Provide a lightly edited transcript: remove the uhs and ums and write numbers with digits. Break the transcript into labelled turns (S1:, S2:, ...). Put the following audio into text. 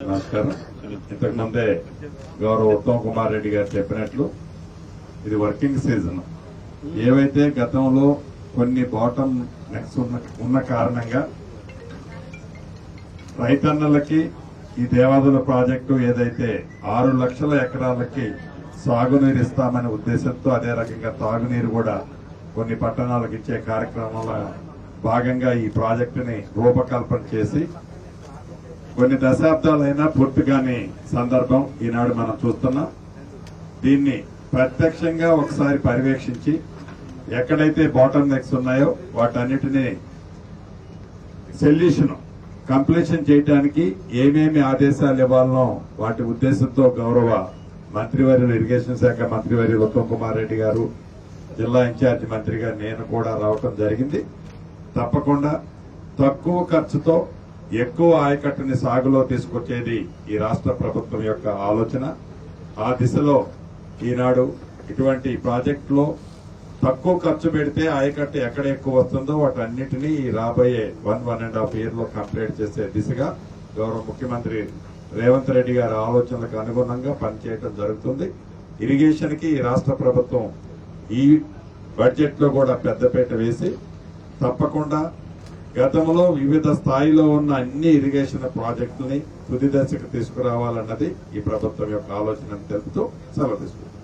S1: నమస్కారం. ఇంతకు ముందే గౌరవ ఉత్తమ్ కుమార్ రెడ్డి గారు చెప్పినట్లు ఇది వర్కింగ్ సీజన్. ఏవైతే గతంలో కొన్ని బాటమ్ నెక్స్ ఉన్న కారణంగా రైతన్నలకి ఈ దేవాదుల ప్రాజెక్టు ఏదైతే 6 లక్షల ఎకరాలకి సాగునీరు ఇస్తామనే ఉద్దేశంతో, అదే రకంగా తాగునీరు కూడా కొన్ని పట్టణాలకు ఇచ్చే కార్యక్రమంలో భాగంగా ఈ ప్రాజెక్టుని రూపకల్పన చేసి కొన్ని దశాబ్దాలైనా పూర్తి కాని సందర్భం ఈనాడు మనం చూస్తున్నాం. దీన్ని ప్రత్యక్షంగా ఒకసారి పర్యవేక్షించి ఎక్కడైతే బాటమ్ నెక్స్ ఉన్నాయో వాటన్నిటినీ సొల్యూషన్ కంప్లీషన్ చేయడానికి ఏమేమి ఆదేశాలు ఇవ్వాలనో వాటి ఉద్దేశంతో గౌరవ మంత్రివర్యులు, ఇరిగేషన్ శాఖ మంత్రివర్యులు ఉత్తమ్ కుమార్ రెడ్డి గారు, జిల్లా ఇన్ఛార్జి మంత్రిగా నేను కూడా రావటం జరిగింది. తప్పకుండా తక్కువ ఖర్చుతో ఎక్కువ ఆయకట్టుని సాగులో తీసుకొచ్చేది ఈ రాష్ట్ర ప్రభుత్వం యొక్క ఆలోచన. ఆ దిశలో ఈనాడు ఇటువంటి ప్రాజెక్టులో తక్కువ ఖర్చు పెడితే ఆయకట్టు ఎక్కడ ఎక్కువ వస్తుందో వాటన్నిటినీ రాబోయే 1.5 year లో కంప్లీట్ చేసే దిశగా గౌరవ ముఖ్యమంత్రి రేవంత్ రెడ్డి గారి ఆలోచనలకు అనుగుణంగా పనిచేయడం జరుగుతుంది. ఇరిగేషన్ కి రాష్ట్ర ప్రభుత్వం ఈ బడ్జెట్ లో కూడా పెద్దపీట వేసి తప్పకుండా గతంలో వివిధ స్థాయిలో ఉన్న అన్ని ఇరిగేషన్ ప్రాజెక్టులని తుది దశకు తీసుకురావాలన్నది ఈ ప్రభుత్వం యొక్క ఆలోచన తెలుపుతూ సెలవు తీసుకుంటాం.